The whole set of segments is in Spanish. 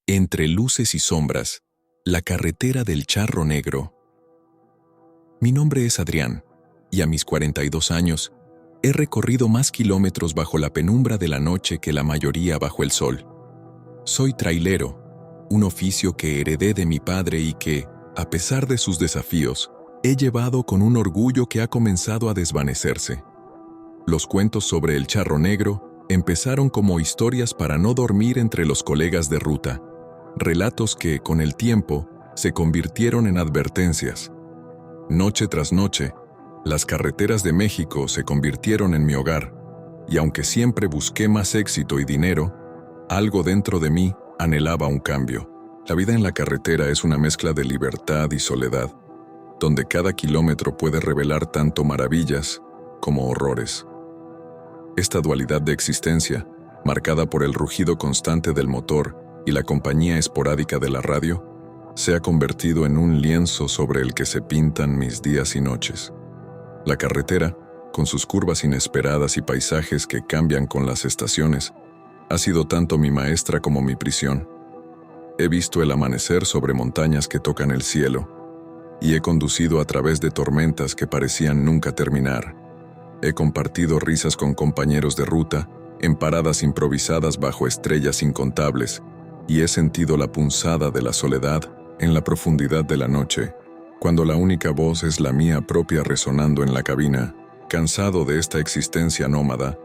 Entre luces y sombras, la carretera del Charro Negro. Mi nombre es Adrián, y a mis 42 años, he recorrido más kilómetros bajo la penumbra de la noche que la mayoría bajo el sol. Soy trailero, un oficio que heredé de mi padre y que, a pesar de sus desafíos, he llevado con un orgullo que ha comenzado a desvanecerse. Los cuentos sobre el Charro Negro empezaron como historias para no dormir entre los colegas de ruta, relatos que, con el tiempo, se convirtieron en advertencias. Noche tras noche, las carreteras de México se convirtieron en mi hogar, y aunque siempre busqué más éxito y dinero, algo dentro de mí anhelaba un cambio. La vida en la carretera es una mezcla de libertad y soledad, donde cada kilómetro puede revelar tanto maravillas como horrores. Esta dualidad de existencia, marcada por el rugido constante del motor y la compañía esporádica de la radio, se ha convertido en un lienzo sobre el que se pintan mis días y noches. La carretera, con sus curvas inesperadas y paisajes que cambian con las estaciones, ha sido tanto mi maestra como mi prisión. He visto el amanecer sobre montañas que tocan el cielo, y he conducido a través de tormentas que parecían nunca terminar. He compartido risas con compañeros de ruta, en paradas improvisadas bajo estrellas incontables, y he sentido la punzada de la soledad en la profundidad de la noche, cuando la única voz es la mía propia resonando en la cabina. Cansado de esta existencia nómada,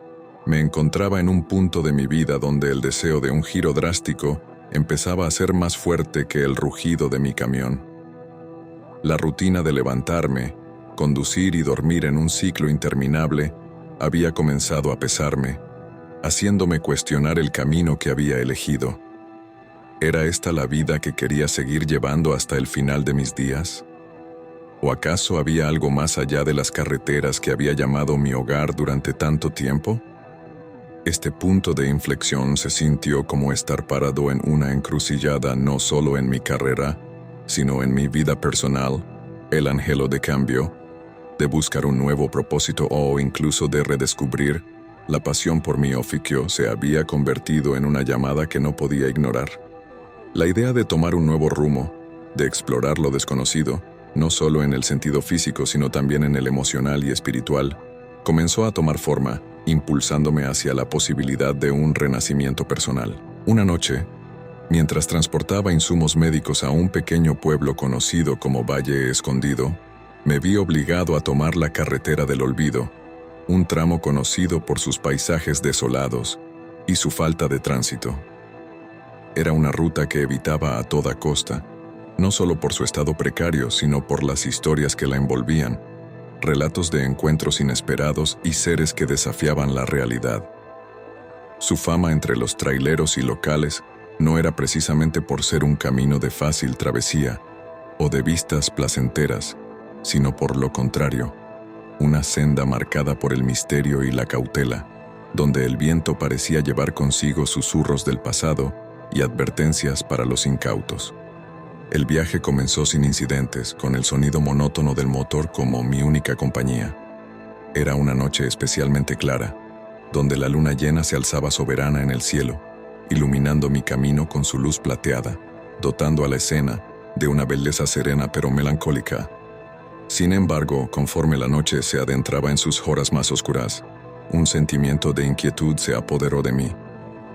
me encontraba en un punto de mi vida donde el deseo de un giro drástico empezaba a ser más fuerte que el rugido de mi camión. La rutina de levantarme, conducir y dormir en un ciclo interminable había comenzado a pesarme, haciéndome cuestionar el camino que había elegido. ¿Era esta la vida que quería seguir llevando hasta el final de mis días? ¿O acaso había algo más allá de las carreteras que había llamado mi hogar durante tanto tiempo? Este punto de inflexión se sintió como estar parado en una encrucijada no solo en mi carrera, sino en mi vida personal, el anhelo de cambio, de buscar un nuevo propósito o incluso de redescubrir. La pasión por mi oficio se había convertido en una llamada que no podía ignorar. La idea de tomar un nuevo rumbo, de explorar lo desconocido, no solo en el sentido físico sino también en el emocional y espiritual, comenzó a tomar forma, impulsándome hacia la posibilidad de un renacimiento personal. Una noche, mientras transportaba insumos médicos a un pequeño pueblo conocido como Valle Escondido, me vi obligado a tomar la carretera del olvido, un tramo conocido por sus paisajes desolados y su falta de tránsito. Era una ruta que evitaba a toda costa, no solo por su estado precario, sino por las historias que la envolvían, relatos de encuentros inesperados y seres que desafiaban la realidad. Su fama entre los traileros y locales no era precisamente por ser un camino de fácil travesía o de vistas placenteras, sino por lo contrario, una senda marcada por el misterio y la cautela, donde el viento parecía llevar consigo susurros del pasado y advertencias para los incautos. El viaje comenzó sin incidentes, con el sonido monótono del motor como mi única compañía. Era una noche especialmente clara, donde la luna llena se alzaba soberana en el cielo, iluminando mi camino con su luz plateada, dotando a la escena de una belleza serena pero melancólica. Sin embargo, conforme la noche se adentraba en sus horas más oscuras, un sentimiento de inquietud se apoderó de mí.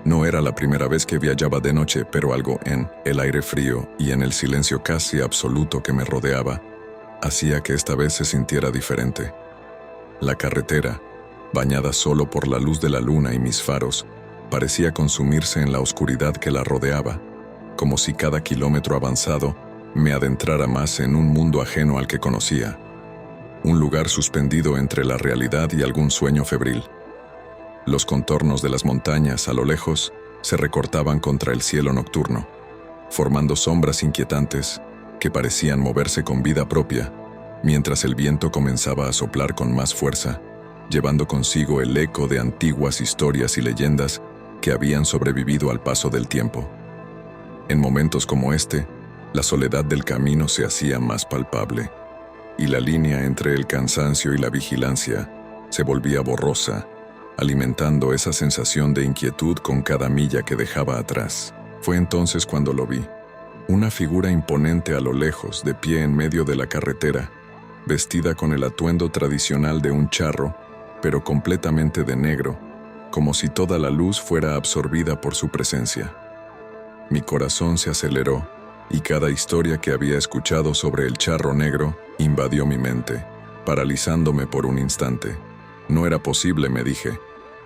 No era la primera vez que viajaba de noche, pero algo en el aire frío y en el silencio casi absoluto que me rodeaba hacía que esta vez se sintiera diferente. La carretera, bañada solo por la luz de la luna y mis faros, parecía consumirse en la oscuridad que la rodeaba, como si cada kilómetro avanzado me adentrara más en un mundo ajeno al que conocía, un lugar suspendido entre la realidad y algún sueño febril. Los contornos de las montañas a lo lejos se recortaban contra el cielo nocturno, formando sombras inquietantes que parecían moverse con vida propia, mientras el viento comenzaba a soplar con más fuerza, llevando consigo el eco de antiguas historias y leyendas que habían sobrevivido al paso del tiempo. En momentos como este, la soledad del camino se hacía más palpable, y la línea entre el cansancio y la vigilancia se volvía borrosa, alimentando esa sensación de inquietud con cada milla que dejaba atrás. Fue entonces cuando lo vi. Una figura imponente a lo lejos, de pie en medio de la carretera, vestida con el atuendo tradicional de un charro, pero completamente de negro, como si toda la luz fuera absorbida por su presencia. Mi corazón se aceleró, y cada historia que había escuchado sobre el charro negro invadió mi mente, paralizándome por un instante. No era posible, me dije,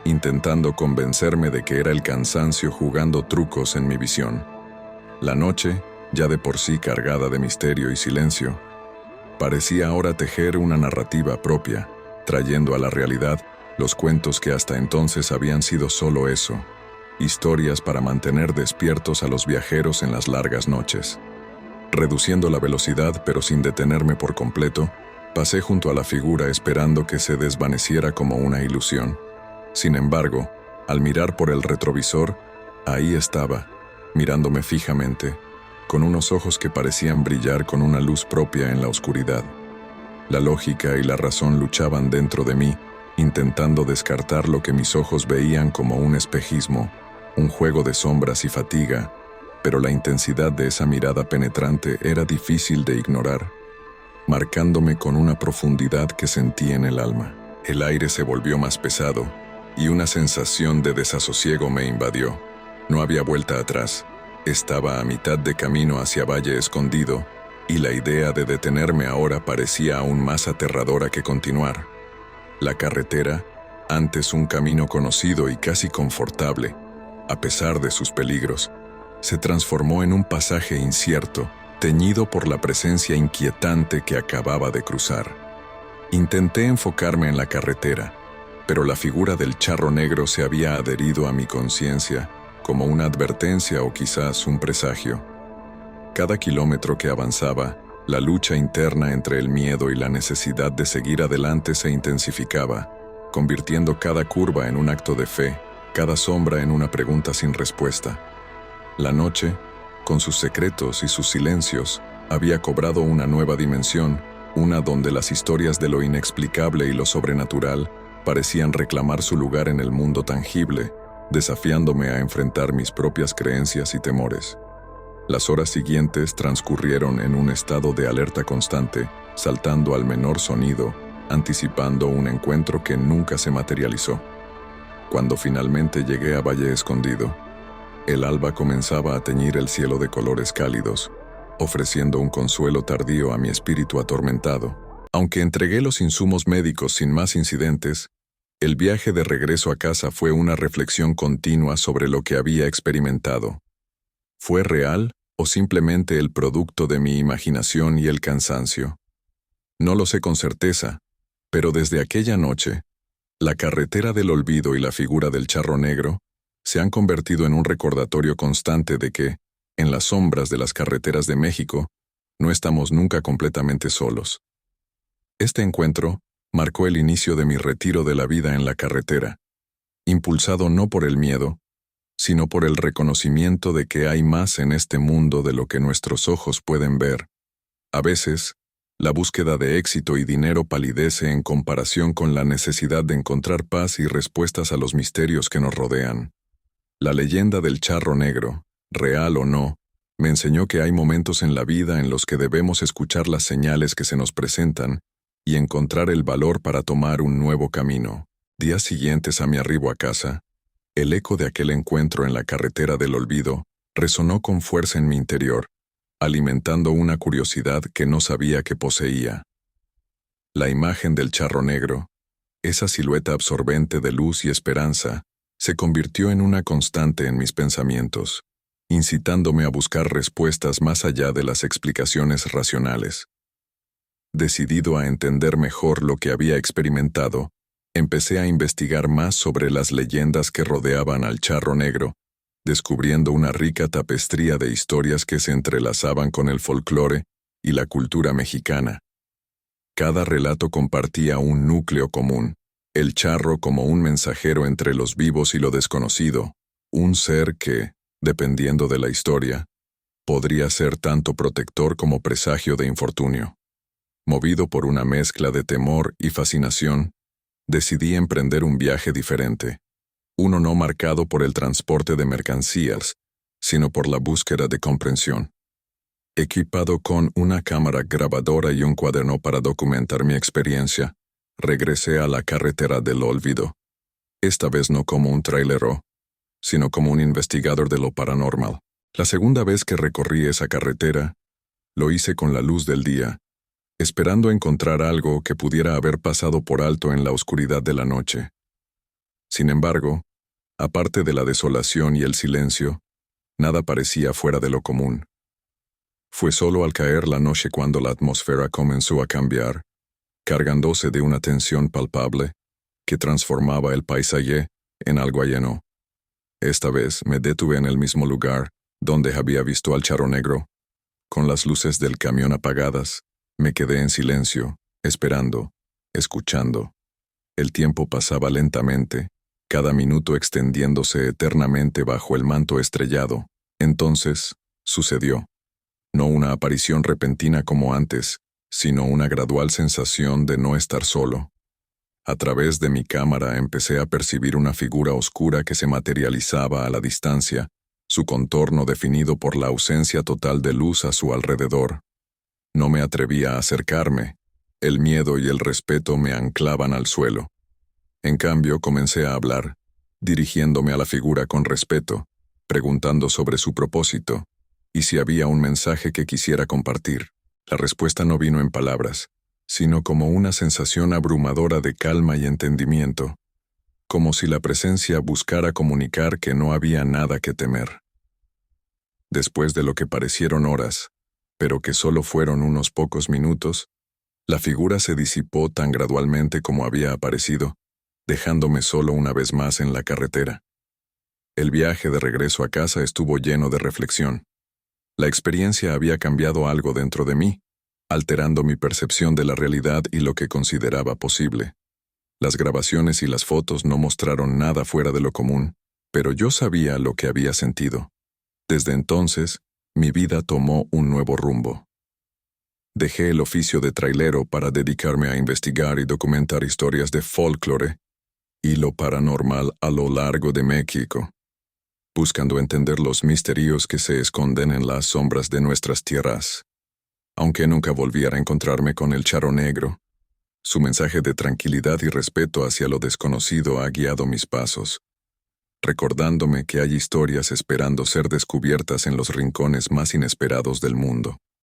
intentando convencerme de que era el cansancio jugando trucos en mi visión. La noche, ya de por sí cargada de misterio y silencio, parecía ahora tejer una narrativa propia, trayendo a la realidad los cuentos que hasta entonces habían sido solo eso, historias para mantener despiertos a los viajeros en las largas noches. Reduciendo la velocidad pero sin detenerme por completo, pasé junto a la figura esperando que se desvaneciera como una ilusión. Sin embargo, al mirar por el retrovisor, ahí estaba, mirándome fijamente, con unos ojos que parecían brillar con una luz propia en la oscuridad. La lógica y la razón luchaban dentro de mí, intentando descartar lo que mis ojos veían como un espejismo, un juego de sombras y fatiga, pero la intensidad de esa mirada penetrante era difícil de ignorar, marcándome con una profundidad que sentí en el alma. El aire se volvió más pesado, y una sensación de desasosiego me invadió. No había vuelta atrás. Estaba a mitad de camino hacia Valle Escondido, y la idea de detenerme ahora parecía aún más aterradora que continuar. La carretera, antes un camino conocido y casi confortable, a pesar de sus peligros, se transformó en un pasaje incierto, teñido por la presencia inquietante que acababa de cruzar. Intenté enfocarme en la carretera, pero la figura del charro negro se había adherido a mi conciencia como una advertencia o quizás un presagio. Cada kilómetro que avanzaba, la lucha interna entre el miedo y la necesidad de seguir adelante se intensificaba, convirtiendo cada curva en un acto de fe, cada sombra en una pregunta sin respuesta. La noche, con sus secretos y sus silencios, había cobrado una nueva dimensión, una donde las historias de lo inexplicable y lo sobrenatural parecían reclamar su lugar en el mundo tangible, desafiándome a enfrentar mis propias creencias y temores. Las horas siguientes transcurrieron en un estado de alerta constante, saltando al menor sonido, anticipando un encuentro que nunca se materializó. Cuando finalmente llegué a Valle Escondido, el alba comenzaba a teñir el cielo de colores cálidos, ofreciendo un consuelo tardío a mi espíritu atormentado. Aunque entregué los insumos médicos sin más incidentes, el viaje de regreso a casa fue una reflexión continua sobre lo que había experimentado. ¿Fue real o simplemente el producto de mi imaginación y el cansancio? No lo sé con certeza, pero desde aquella noche, la carretera del olvido y la figura del charro negro se han convertido en un recordatorio constante de que, en las sombras de las carreteras de México, no estamos nunca completamente solos. Este encuentro marcó el inicio de mi retiro de la vida en la carretera, impulsado no por el miedo, sino por el reconocimiento de que hay más en este mundo de lo que nuestros ojos pueden ver. A veces, la búsqueda de éxito y dinero palidece en comparación con la necesidad de encontrar paz y respuestas a los misterios que nos rodean. La leyenda del charro negro, real o no, me enseñó que hay momentos en la vida en los que debemos escuchar las señales que se nos presentan y encontrar el valor para tomar un nuevo camino. Días siguientes a mi arribo a casa, el eco de aquel encuentro en la carretera del olvido resonó con fuerza en mi interior, alimentando una curiosidad que no sabía que poseía. La imagen del charro negro, esa silueta absorbente de luz y esperanza, se convirtió en una constante en mis pensamientos, incitándome a buscar respuestas más allá de las explicaciones racionales. Decidido a entender mejor lo que había experimentado, empecé a investigar más sobre las leyendas que rodeaban al charro negro, descubriendo una rica tapestría de historias que se entrelazaban con el folclore y la cultura mexicana. Cada relato compartía un núcleo común, el charro como un mensajero entre los vivos y lo desconocido, un ser que, dependiendo de la historia, podría ser tanto protector como presagio de infortunio. Movido por una mezcla de temor y fascinación, decidí emprender un viaje diferente, uno no marcado por el transporte de mercancías, sino por la búsqueda de comprensión. Equipado con una cámara grabadora y un cuaderno para documentar mi experiencia, regresé a la carretera del olvido, esta vez no como un trailero, sino como un investigador de lo paranormal. La segunda vez que recorrí esa carretera, lo hice con la luz del día, esperando encontrar algo que pudiera haber pasado por alto en la oscuridad de la noche. Sin embargo, aparte de la desolación y el silencio, nada parecía fuera de lo común. Fue solo al caer la noche cuando la atmósfera comenzó a cambiar, cargándose de una tensión palpable que transformaba el paisaje en algo ajeno. Esta vez me detuve en el mismo lugar donde había visto al charro negro. Con las luces del camión apagadas, me quedé en silencio, esperando, escuchando. El tiempo pasaba lentamente, cada minuto extendiéndose eternamente bajo el manto estrellado. Entonces, sucedió. No una aparición repentina como antes, sino una gradual sensación de no estar solo. A través de mi cámara empecé a percibir una figura oscura que se materializaba a la distancia, su contorno definido por la ausencia total de luz a su alrededor. No me atrevía a acercarme. El miedo y el respeto me anclaban al suelo. En cambio, comencé a hablar, dirigiéndome a la figura con respeto, preguntando sobre su propósito, y si había un mensaje que quisiera compartir. La respuesta no vino en palabras, sino como una sensación abrumadora de calma y entendimiento, como si la presencia buscara comunicar que no había nada que temer. Después de lo que parecieron horas, pero que solo fueron unos pocos minutos, la figura se disipó tan gradualmente como había aparecido, dejándome solo una vez más en la carretera. El viaje de regreso a casa estuvo lleno de reflexión. La experiencia había cambiado algo dentro de mí, alterando mi percepción de la realidad y lo que consideraba posible. Las grabaciones y las fotos no mostraron nada fuera de lo común, pero yo sabía lo que había sentido. Desde entonces, mi vida tomó un nuevo rumbo. Dejé el oficio de trailero para dedicarme a investigar y documentar historias de folclore y lo paranormal a lo largo de México, buscando entender los misterios que se esconden en las sombras de nuestras tierras. Aunque nunca volviera a encontrarme con el charro negro, su mensaje de tranquilidad y respeto hacia lo desconocido ha guiado mis pasos, recordándome que hay historias esperando ser descubiertas en los rincones más inesperados del mundo.